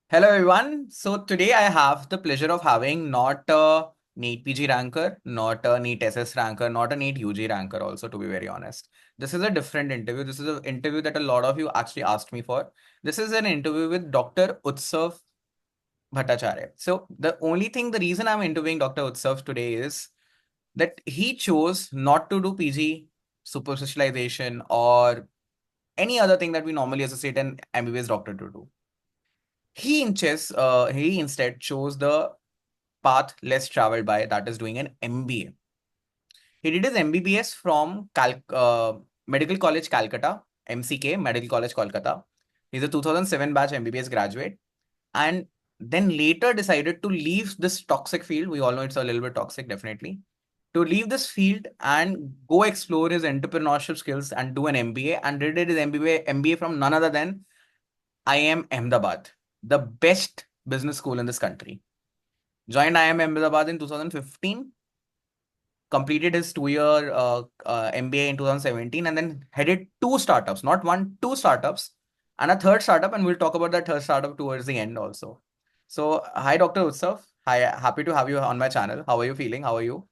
Hello everyone. So today I have the pleasure of having not a NEET PG ranker, not a NEET SS ranker, not a NEET UG ranker also, to be very honest. This is a different interview. This is an interview that a lot of you actually asked me for. This is an interview with Dr. Utsav Bhattacharya. So the reason I'm interviewing Dr. Utsav today is that he chose not to do PG, super specialization, or any other thing that we normally associate an MBBS doctor to do. He instead chose the path less traveled by, that is doing an MBA. He did his MBBS from Medical College Calcutta, MCK, Medical College Kolkata. He's a 2007 batch MBBS graduate, and then later decided to leave this toxic field. We all know it's a little bit toxic, definitely. To leave this field and go explore his entrepreneurship skills and do an MBA, and did his MBA from none other than IIM Ahmedabad, the best business school in this country. Joined IIM Ahmedabad in 2015, completed his 2 year MBA in 2017, and then headed two startups, not one, two startups, and a third startup. And we'll talk about that third startup towards the end also. So, hi, Dr. Utsav. Hi, happy to have you on my channel. How are you feeling? How are you?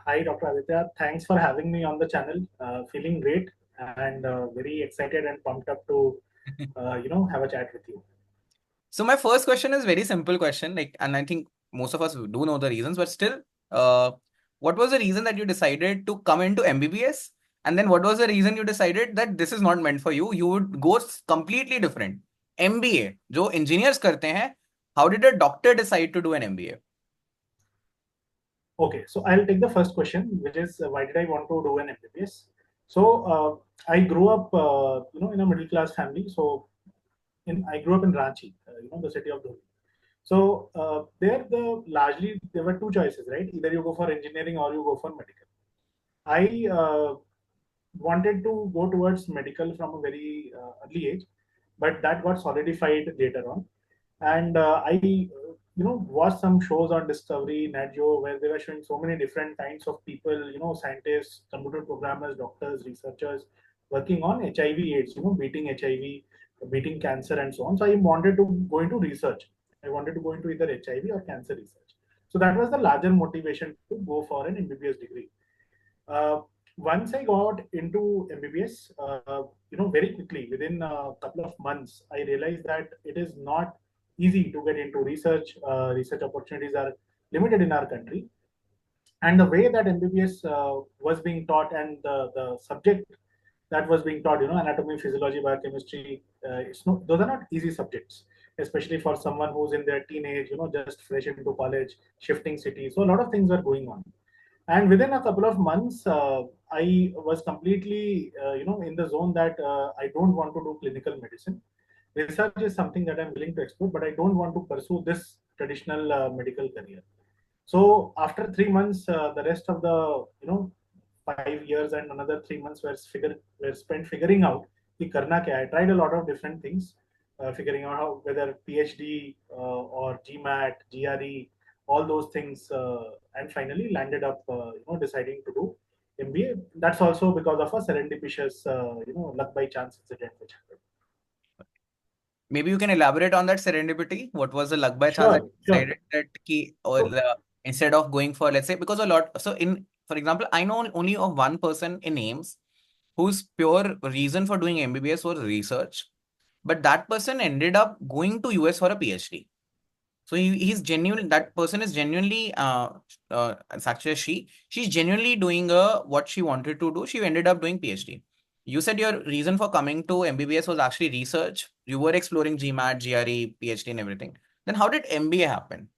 Hi, Dr. Aditya. Thanks for having me on the channel. Feeling great and very excited and pumped up to, have a chat with you. So, my first question is very simple question, like, and I think most of us do know the reasons, but still, uh, what was the reason that you decided to come into MBBS? And then what was the reason you decided that this is not meant for you? You would go completely different. MBA, जो engineers करते हैं, how did a doctor decide to do an MBA? Okay, so I'll take the first question, which is why did I want to do an MBBS? So I grew up, in a middle class family. So I grew up in Ranchi, the city of Dholi. So there were two choices, right? Either you go for engineering or you go for medical. I wanted to go towards medical from a very early age, but that got solidified later on. And I watched some shows on Discovery, Nat Geo, where they were showing so many different kinds of people, scientists, computer programmers, doctors, researchers working on HIV/AIDS, beating HIV, beating cancer, and so on. So I wanted to go into research. I wanted to go into either HIV or cancer research. So that was the larger motivation to go for an MBBS degree. Uh, Once I got into MBBS, very quickly, within a couple of months, I realized that it is not easy to get into research. Research opportunities are limited in our country. And the way that MBBS was being taught and the subject that was being taught, anatomy, physiology, biochemistry, those are not easy subjects, especially for someone who's in their teenage, just fresh into college, shifting cities. So a lot of things are going on, and within a couple of months I was completely in the zone that I don't want to do clinical medicine. Research is something that I'm willing to explore, but I don't want to pursue this traditional medical career. So after 3 months, the rest of the 5 years and another 3 months were spent figuring out कि करना क्या है. I tried a lot of different things, figuring out how, whether PhD or GMAT, GRE, all those things, and finally landed up deciding to do MBA. That's also because of a serendipitous luck by chance incident which happened. Maybe you can elaborate on that serendipity. What was the luck by chance that Sure, you sure. decided that key, or So instead of going for, let's say, because a lot, so in, for example, I know only of one person in names whose pure reason for doing MBBS was research, but that person ended up going to US for a PhD. So he's genuine. That person is genuinely, it's actually a she. She's genuinely doing what she wanted to do. She ended up doing PhD. You said your reason for coming to MBBS was actually research. You were exploring GMAT, GRE, PhD, and everything. Then how did MBA happen?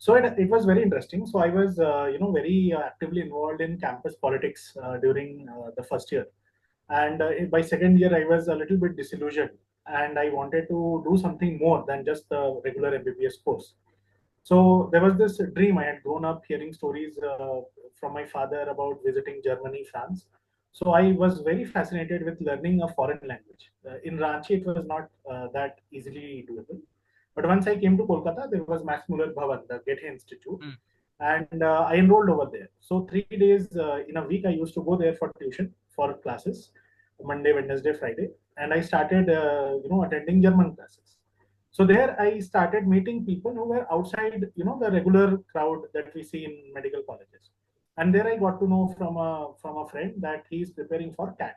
it was very interesting. So I was, very actively involved in campus politics during the first year. And by second year, I was a little bit disillusioned and I wanted to do something more than just the regular MBBS course. So there was this dream. I had grown up hearing stories from my father about visiting Germany, France. So I was very fascinated with learning a foreign language. In Ranchi, it was not that easily doable. But once I came to Kolkata, there was Max Muller Bhavan, the Goethe Institute, Hmm. and I enrolled over there. So 3 days in a week, I used to go there for tuition, for classes, Monday, Wednesday, Friday, and I started, attending German classes. So there I started meeting people who were outside, the regular crowd that we see in medical colleges. And there I got to know from a friend that he is preparing for CAT.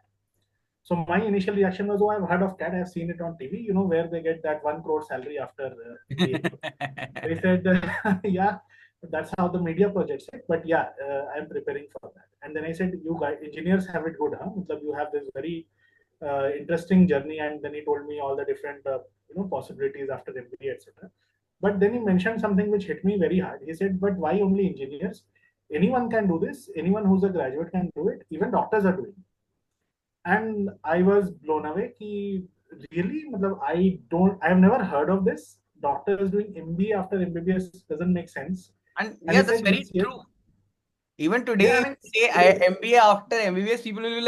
So my initial reaction was, oh, I've heard of CAT, I've seen it on TV, where they get that 1 crore salary after MBA. They said, yeah, that's how the media projects it. But yeah, I'm preparing for that. And then I said, you guys, engineers have it good, huh? You have this very interesting journey. And then he told me all the different, possibilities after MBA, etc. But then he mentioned something which hit me very hard. He said, but why only engineers? Anyone can do this. Anyone who's a graduate can do it. Even doctors are doing it. And I was blown away. Ki really, I have never heard of this. Doctors doing MBA after MBBS doesn't make sense. And And yeah, he that's said, very yes, yes. true. Even Yeah, today, I if mean, you say MBA after MBBS, people will be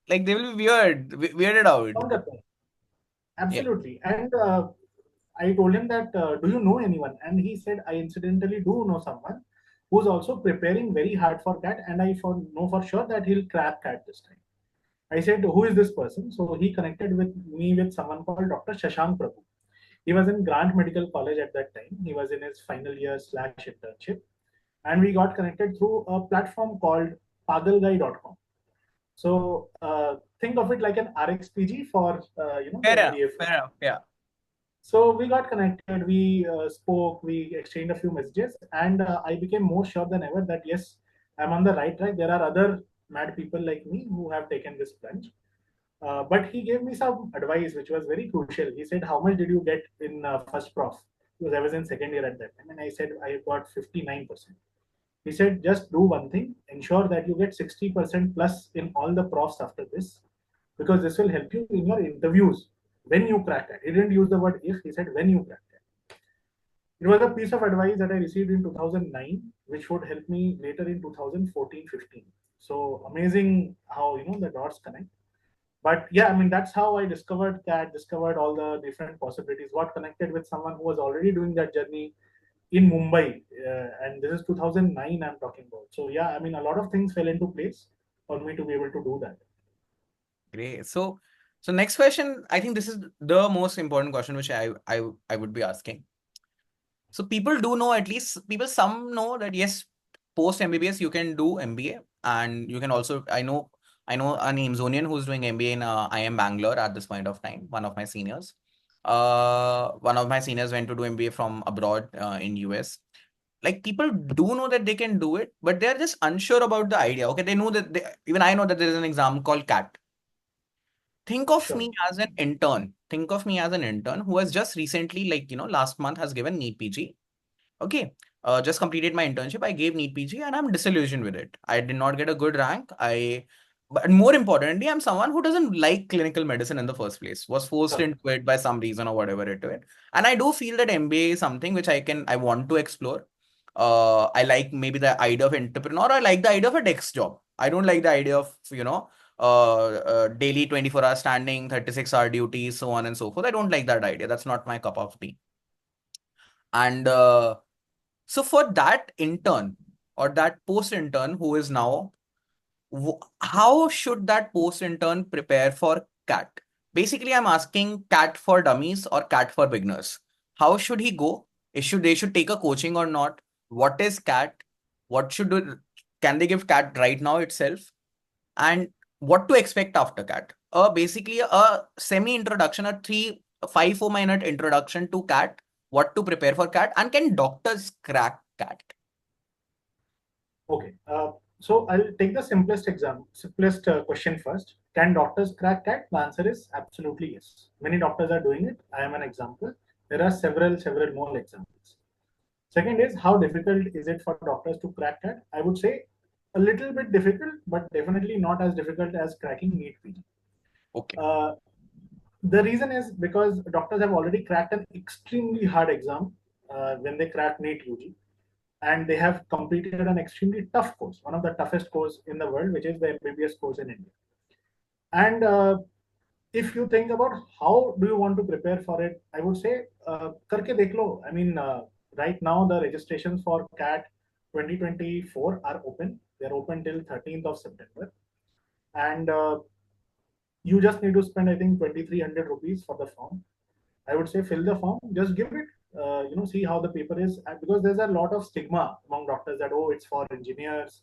like they will be weirded out. on the point. Yeah. Absolutely. And I told him that, do you know anyone? And he said, I incidentally do know someone who's also preparing very hard for that. And know for sure that he'll crack CAT this time. I said, who is this person? So he connected with me with someone called Dr. Shashank Prabhu. He was in Grant Medical College at that time. He was in his final year / internship. And we got connected through a platform called pagalguy.com. So think of it like an RxPG for the Fair enough. MBA Fair folks. enough. Yeah. So we got connected, we spoke, we exchanged a few messages, and I became more sure than ever that yes, I'm on the right track. There are other mad people like me who have taken this plunge. But he gave me some advice which was very crucial. He said, how much did you get in first prof? Because I was in second year at that time. And I said, I got 59%. He said, just do one thing, ensure that you get 60% plus in all the profs after this, because this will help you in your interviews when you crack it. He didn't use the word if, he said when you crack it. It was a piece of advice that I received in 2009, which would help me later in 2014-15. So amazing how the dots connect. But yeah, I mean that's how I discovered CAT, discovered all the different possibilities, got connected with someone who was already doing that journey in Mumbai, and this is 2009 I'm talking about. So yeah, I mean a lot of things fell into place for me to be able to do that. Great. So next question, I think this is the most important question which I would be asking. So people do know, at least people some know that yes, post MBBS you can do MBA, and you can also I know an Amazonian who's doing MBA in IIM Bangalore at this point of time. One of my seniors. One of my seniors went to do MBA from abroad in US. Like people do know that they can do it, but they're just unsure about the idea. Okay, they know that even I know that there is an exam called CAT. Think of Sure. me as an intern. Think of me as an intern who has just recently, like, last month has given NEET PG. Okay. Just completed my internship. I gave NEET PG and I'm disillusioned with it. I did not get a good rank. But more importantly, I'm someone who doesn't like clinical medicine in the first place, was forced Sure. into it by some reason or whatever it is. And I do feel that MBA is something which I want to explore. I like maybe the idea of entrepreneur. I like the idea of a desk job. I don't like the idea of, daily 24-hour standing, 36-hour duties, so on and so forth. I don't like that idea. That's not my cup of tea. And so for that intern or that post intern who is now, how should that post intern prepare for CAT? Basically, I'm asking CAT for dummies or CAT for beginners. How should he go? They should take a coaching or not? What is CAT? What should do? Can they give CAT right now itself? And what to expect after CAT? Basically a semi introduction, a 4 minute introduction to CAT, what to prepare for CAT, and can doctors crack CAT? Okay. So I'll take the simplest question first. Can doctors crack CAT? The answer is absolutely yes. Many doctors are doing it. I am an example. There are several more examples. Second is, how difficult is it for doctors to crack CAT? I would say a little bit difficult, but definitely not as difficult as cracking NEET PG. Okay. Uh, the reason is because doctors have already cracked an extremely hard exam when they crack NEET UG, and they have completed an extremely tough course, one of the toughest course in the world, which is the MBBS course in India. And if you think about how do you want to prepare for it, I would say, karke dekh lo. I mean, right now the registrations for CAT 2024 are open. They're open till 13th of September, and you just need to spend, I think, 2,300 rupees for the form. I would say fill the form, just give it, see how the paper is. Because there's a lot of stigma among doctors that, oh, it's for engineers.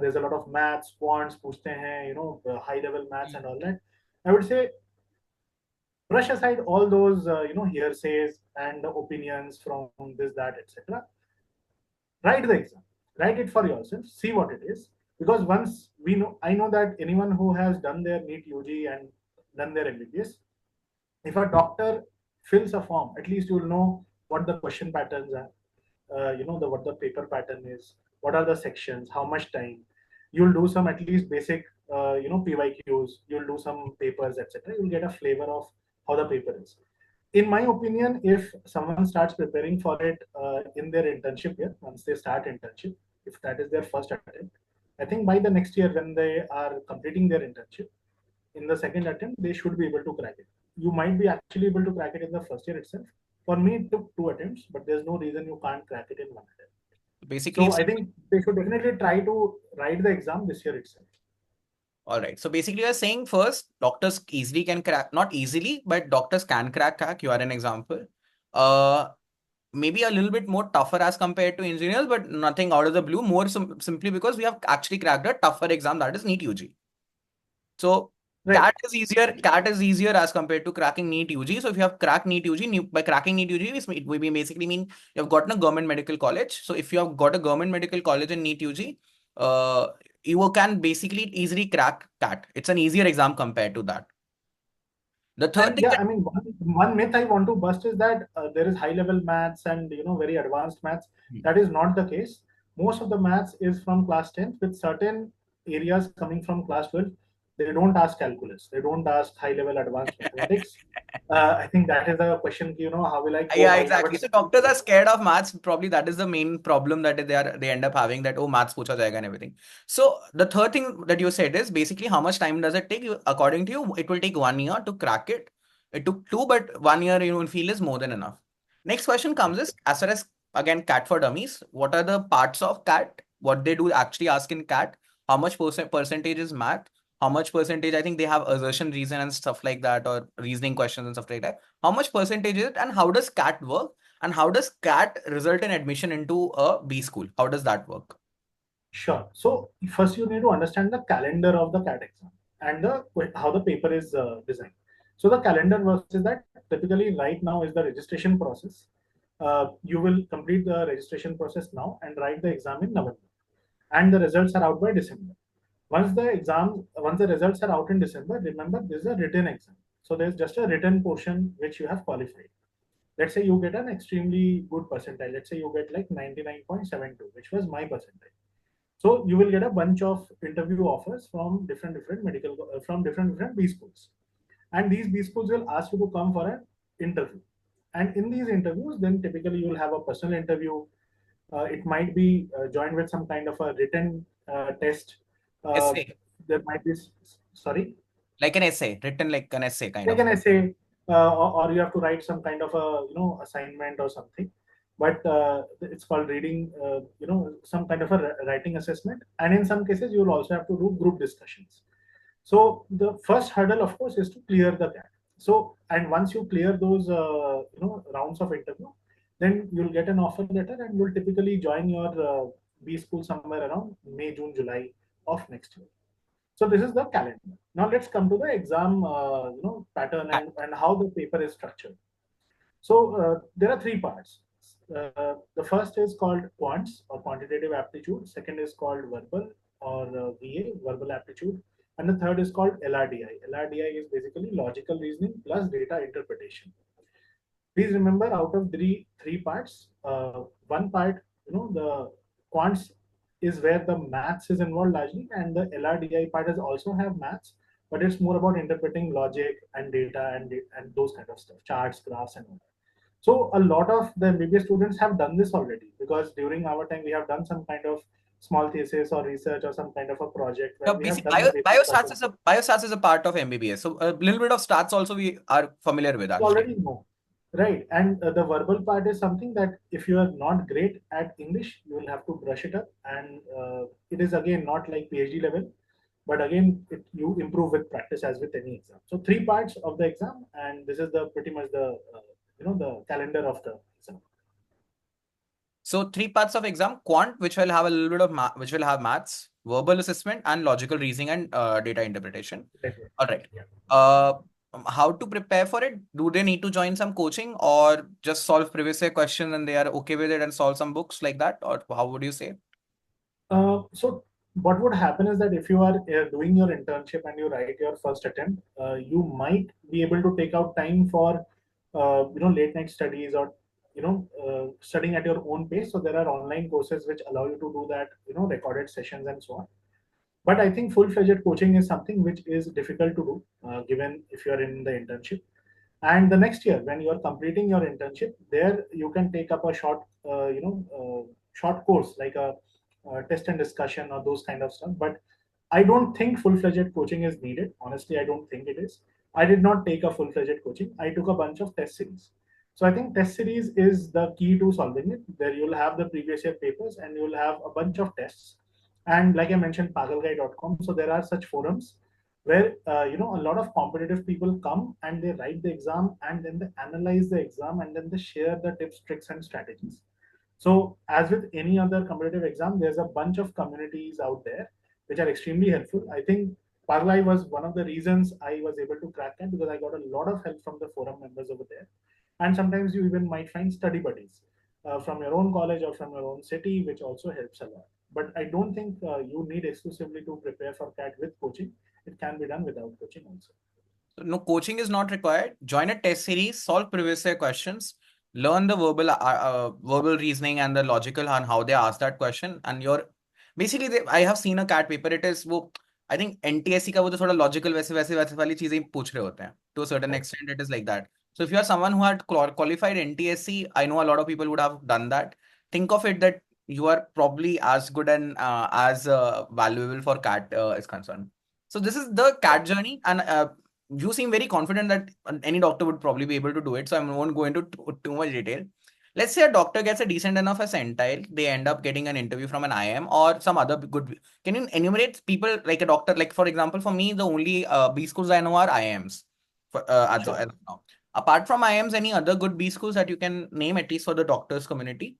There's a lot of maths, quants, puchte hain, high level maths and all that. I would say brush aside all those, hearsays and opinions from this, that, etc. Write the exam, write it for yourself, see what it is. Because once I know that anyone who has done their NEET UG and done their MBBS, if a doctor fills a form, at least you'll know what the question patterns are, what the paper pattern is, what are the sections, how much time. You'll do some at least basic, PYQs. You'll do some papers, etc. You'll get a flavor of how the paper is. In my opinion, if someone starts preparing for it in their internship year, once they start internship, if that is their first attempt, I think by the next year when they are completing their internship, in the second attempt, they should be able to crack it. You might be actually able to crack it in the first year itself. For me, it took 2 attempts, but there's no reason you can't crack it in 1 attempt. Basically, So it's I think they should definitely try to write the exam this year itself. all right. So basically, you're saying first, doctors easily can crack, not easily, but doctors can crack. You are an example. Maybe a little bit more tougher as compared to engineers, but nothing out of the blue. More simply because we have actually cracked a tougher exam, that is NEET UG. So Right. CAT is easier as compared to cracking NEET UG. So if you have cracked NEET UG, by cracking NEET UG, it will basically mean you have gotten a government medical college. So if you have got a government medical college in NEET UG, you can basically easily crack CAT. It's an easier exam compared to that. The third And thing yeah, that I mean, one myth I want to bust is that there is high level maths and very advanced maths. That is not the case. Most of the maths is from class 10th, with certain areas coming from class 12. They don't ask calculus. They don't ask high level advanced mathematics. I think that is a question. How will I yeah, code? I have a exactly. So different. doctors are scared of maths. Probably that is the main problem that they end up having, that, oh, maths pucha jayega and everything. So the third thing that you said is basically how much time does it take? According to you, it will take 1 year to crack it. It took 2, but 1 year you will feel is more than enough. Next question comes is, as far as again CAT for dummies, what are the parts of CAT? What they do actually ask in CAT? How much percentage is math? How much percentage? I think they have assertion, reason, and stuff like that, or reasoning questions and stuff like that. How much percentage is it, and how does CAT work, and how does CAT result in admission into a B school? How does that work? Sure. So first you need to understand the calendar of the CAT exam and how the paper is designed. So the calendar works is that typically right now is the registration process. You will complete the registration process now and write the exam in November, and the results are out by December. Once the results are out in December, remember this is a written exam. So there's just a written portion which you have qualified. Let's say you get an extremely good percentile. Let's say you get like 99.72, which was my percentile. So you will get a bunch of interview offers from different B schools, and these B schools will ask you to come for an interview. And in these interviews, then typically you will have a personal interview. It might be joined with some kind of a written test. Uh, Essay, there might be sorry, like an essay, written like an essay kind like of. an essay, or you have to write some kind of a assignment or something. But it's called reading, some kind of a writing assessment, and in some cases you will also have to do group discussions. So the first hurdle, of course, is to clear the CAT. So, and once you clear those rounds of interview, then you'll get an offer letter, and you'll typically join your B school somewhere around May, June, July of next year. So this is the calendar. Now let's come to the exam, pattern and how the paper is structured. So there are three parts. The first is called quants or quantitative aptitude. Second is called verbal or VA, verbal aptitude. And the third is called LRDI. LRDI is basically logical reasoning plus data interpretation. Please remember, out of three parts, one part, the quants is where the maths is involved largely, and the LRDI part is also have maths, but it's more about interpreting logic and data and those kind of stuff, charts, graphs, and all that. So a lot of the MBBS students have done this already, because during our time we have done some kind of small thesis or research or some kind of a project where So we have basically, done the basic stuff. biostats is a part of MBBS. So a little bit of stats also we are familiar with You actually. already know, right? And the verbal part is something that if you are not great at English, you will have to brush it up, and it is again not like PhD level, but again you improve with practice as with any exam. So three parts of the exam, and this is the pretty much the the calendar of the exam. So 3 parts of exam: quant, which will have a little bit of which will have maths, verbal assessment, and logical reasoning and data interpretation. All right. Yeah. Uh, how to prepare for it? Do they need to join some coaching or just solve previous year question and they are okay with it and solve some books like that? Or how would you say? So what would happen is that if you are doing your internship and you write your first attempt, you might be able to take out time for late night studies or studying at your own pace. So there are online courses which allow you to do that, recorded sessions and so on. But I think full-fledged coaching is something which is difficult to do, given if you are in the internship. And the next year, when you are completing your internship, there you can take up a short course like a test and discussion or those kind of stuff. But I don't think full-fledged coaching is needed. Honestly, I don't think it is. I did not take a full-fledged coaching. I took a bunch of test series. So I think test series is the key to solving it. There you'll have the previous year papers and you'll have a bunch of tests. And like I mentioned, pagalguy.com. So there are such forums where a lot of competitive people come and they write the exam and then they analyze the exam and then they share the tips, tricks, and strategies. So as with any other competitive exam, there's a bunch of communities out there which are extremely helpful. I think Parlay was one of the reasons I was able to crack that because I got a lot of help from the forum members over there. And sometimes you even might find study buddies from your own college or from your own city, which also helps a lot. But I don't think you need exclusively to prepare for CAT with coaching. It can be done without coaching also. No, coaching is not required. Join a test series, solve previous year questions, learn the verbal reasoning and the logical on how they ask that question. And you're basically, I have seen a CAT paper. It is वो I think NTSC का वो तो थोड़ा logical वैसे वैसे वैसे वाली चीजें पूछ रहे होते हैं. To a certain extent, it is like that. So if you are someone who had qualified NTSC, I know a lot of people would have done that. Think of it that you are probably as good and as valuable for CAT is concerned. So this is the CAT journey, and you seem very confident that any doctor would probably be able to do it. So I won't go into too much detail. Let's say a doctor gets a decent enough percentile, they end up getting an interview from an IM or some other good. Can you enumerate people like a doctor? Like for example, for me, the only B schools I know are IMs. As Sure. of now. Apart from IMs, any other good B schools that you can name at least for the doctors community?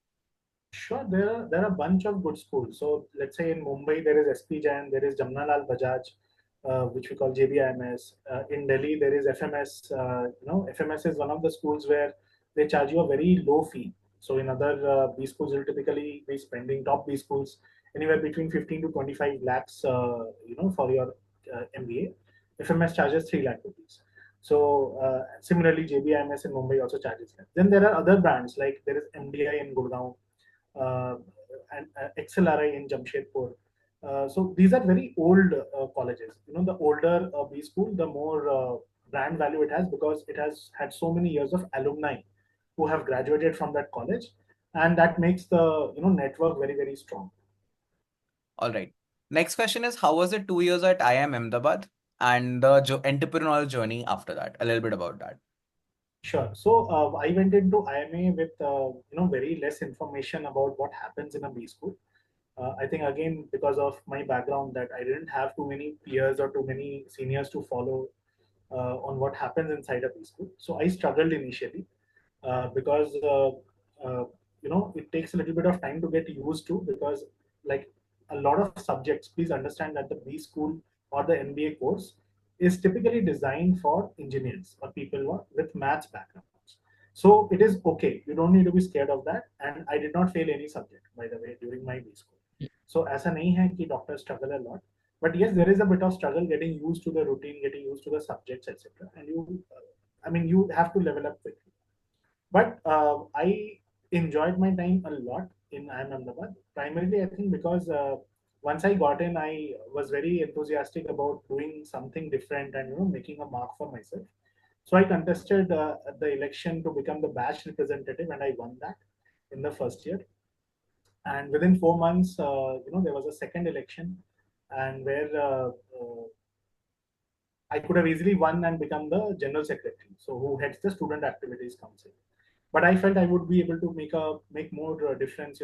Sure, there are a bunch of good schools. So let's say in Mumbai there is SP Jain, there is Jamnalal Bajaj, which we call JBIMS. In Delhi there is FMS. FMS is one of the schools where they charge you a very low fee. So in other B schools you'll typically be spending top B schools anywhere between 15 to 25 lakhs, for your MBA. FMS charges 3 lakh rupees. So similarly, JBIMS in Mumbai also charges that. Then there are other brands like there is MDI in Gurgaon, uh, and XLRI in Jamshedpur. So these are very old colleges. The older B school, the more brand value it has because it has had so many years of alumni who have graduated from that college, and that makes the network very very strong. All right. Next question is, how was it 2 years at IIM Ahmedabad and the entrepreneurial journey after that? A little bit about that. Sure. So I went into IMA with very less information about what happens in a B school. I think again because of my background that I didn't have too many peers or too many seniors to follow on what happens inside a B school. So I struggled initially because it takes a little bit of time to get used to because like a lot of subjects. Please understand that the B school or the MBA course is typically designed for engineers or people who are with maths backgrounds. So it is okay. You don't need to be scared of that. And I did not fail any subject, by the way, during my B school. So ऐसा नहीं है कि doctors struggle a lot, but yes, there is a bit of struggle getting used to the routine, getting used to the subjects, etc. And you have to level up quickly. But I enjoyed my time a lot in IIM Ahmedabad. Primarily, I think because once I got in, I was very enthusiastic about doing something different and making a mark for myself. So I contested the election to become the batch representative, and I won that in the first year. And within 4 months, there was a second election, and where I could have easily won and become the general secretary, so who heads the student activities council. But I felt I would be able to make more difference,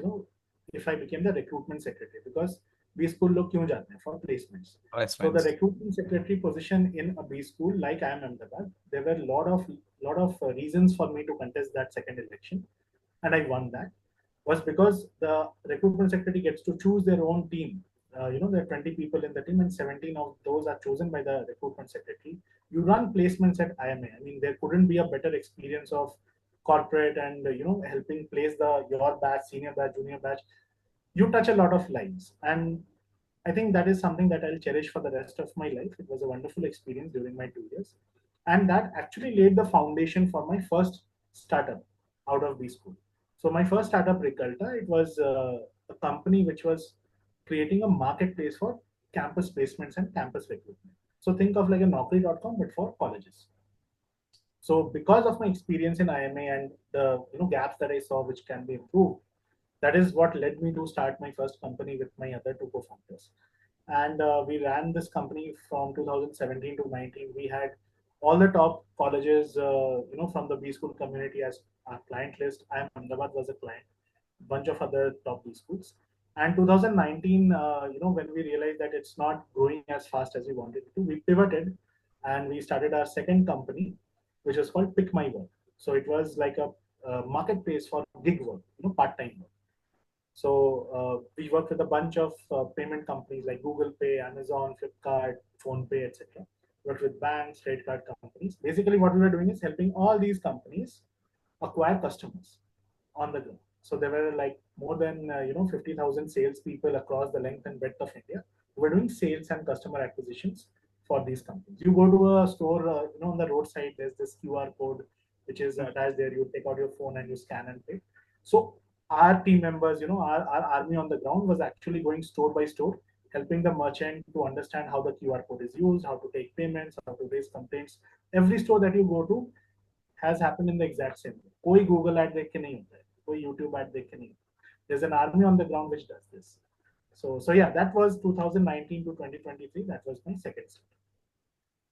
if I became the recruitment secretary because B school लोग क्यों जाते हैं for placements. Best So the friends. recruitment secretary position in a B school like I am Ahmedabad, there were a lot of lot of reasons for me to contest that second election, and I won that, was because the recruitment secretary gets to choose their own team. There are 20 people in the team, and 17 of those are chosen by the recruitment secretary. You run placements at IMA. I mean, there couldn't be a better experience of corporate and helping place your batch, senior batch, junior batch. You touch a lot of lives, and I think that is something that I'll cherish for the rest of my life. It was a wonderful experience during my 2 years, and that actually laid the foundation for my first startup out of B school. So my first startup, Recalta, it was a company which was creating a marketplace for campus placements and campus recruitment. So think of like a Naukri.com but for colleges. So because of my experience in IMA and the gaps that I saw which can be improved, that is what led me to start my first company with my other two co-founders. And we ran this company from 2017 to 19. We had all the top colleges, from the B school community as our client list. IIM Ahmedabad was a client, bunch of other top B schools. And 2019, when we realized that it's not growing as fast as we wanted it to, we pivoted and we started our second company, which is called Pick My Work. So it was like a marketplace for gig work, part-time work. So we work with a bunch of payment companies like Google Pay, Amazon, Flipkart, PhonePe, etc. Work with banks, credit card companies. Basically, what we were doing is helping all these companies acquire customers on the ground. So there were like more than 50,000 salespeople across the length and breadth of India who were doing sales and customer acquisitions for these companies. You go to a store, on the roadside, there's this QR code which is attached there. You take out your phone and you scan and pay. So our team members, our army on the ground was actually going store by store, helping the merchant to understand how the QR code is used, how to take payments, how to raise complaints. Every store that you go to has happened in the exact same way. कोई Google ad देख के नहीं होता है, कोई YouTube ad देख के नहीं. There's an army on the ground which does this. So yeah, that was 2019 to 2023. That was my second step.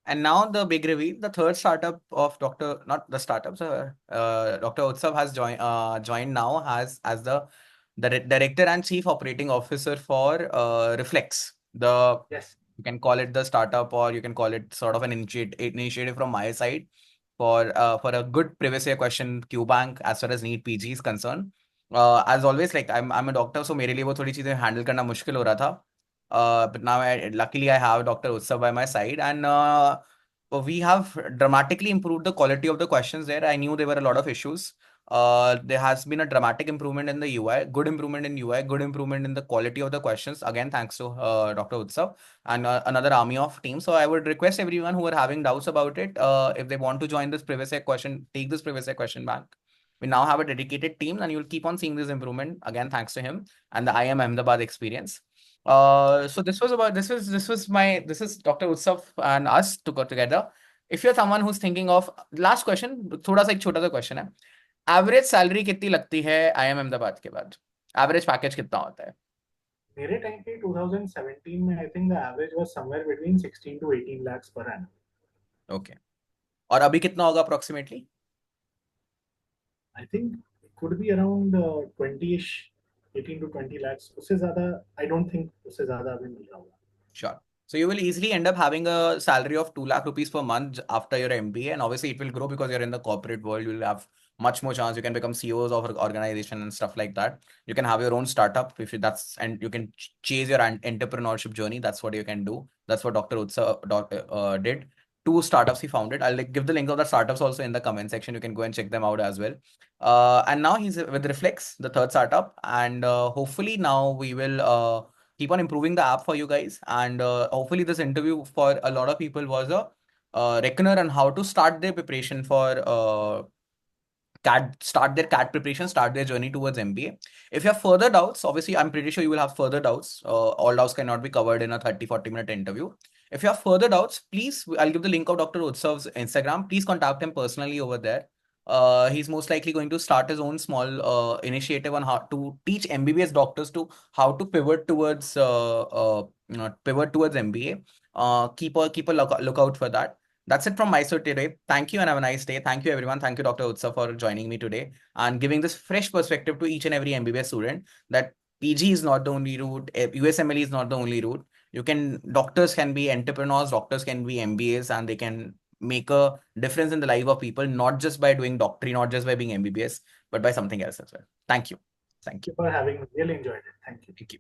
And now the big reveal, the third startup of Dr. Not the startup, so Dr. Utsav has joined now as the director and chief operating officer for Reflex. Yes. You can call it the startup, or you can call it sort of an initiative from my side for a good previous year question Q bank as far as NEET PG is concerned. As always, like I'm a doctor, so मेरे लिए वो थोड़ी चीजें handle करना मुश्किल हो रहा था. But now, luckily, I have Dr. Utsav by my side, and we have dramatically improved the quality of the questions there. I knew there were a lot of issues. There has been a dramatic improvement in the UI, good improvement in UI, good improvement in the quality of the questions. Again, thanks to Dr. Utsav and another army of teams. So I would request everyone who are having doubts about it, if they want to join this previous year question, take this previous year question bank. We now have a dedicated team, and you'll keep on seeing this improvement. Again, thanks to him and the IIM Ahmedabad experience. So this is Dr. Utsav and us to go together. If you're someone who's thinking of last question, थोड़ा सा एक छोटा सा question है. Average salary कितनी लगती है IIM Ahmedabad के बाद? एवरेज पैकेज कितना होता है? मेरे टाइम पे 2017 में I think the average was somewhere between 16 to 18 lakhs per annum. Okay. और अभी कितना होगा approximately? I think it could be around 20ish, 18 to 20 lakhs. उससे ज़्यादा I don't think उससे ज़्यादा अभी मिल रहा होगा. Sure. So you will easily end up having a salary of 2 lakh rupees per month after your MBA, and obviously it will grow because you're in the corporate world. You'll have much more chance. You can become CEOs of an organization and stuff like that. You can have your own startup if that's, and you can chase your entrepreneurship journey. That's what you can do. That's what Dr. Utsa did. Two startups he founded. I'll give the link of the startups also in the comment section. You can go and check them out as well. And now he's with Reflex, the third startup, and hopefully now we will keep on improving the app for you guys. And hopefully this interview for a lot of people was a reckoner on how to start their preparation for start their journey towards MBA. If you have further doubts, obviously I'm pretty sure you will have further doubts. All doubts cannot be covered in a 30-40 minute interview. If you have further doubts, please, I'll give the link of Dr. Utsav's Instagram. Please contact him personally over there. He's most likely going to start his own small initiative on how to teach MBBS doctors to how to pivot towards MBA. Keep a lookout for that. That's it from my side today. Thank you and have a nice day. Thank you, everyone. Thank you, Dr. Utsav, for joining me today and giving this fresh perspective to each and every MBBS student that PG is not the only route, USMLE is not the only route. Doctors can be entrepreneurs, doctors can be MBAs, and they can make a difference in the life of people, not just by doing doctorate, not just by being MBBS, but by something else as well. Thank you. Thank Thank you. you for having me. Really enjoyed it. Thank you. Thank you.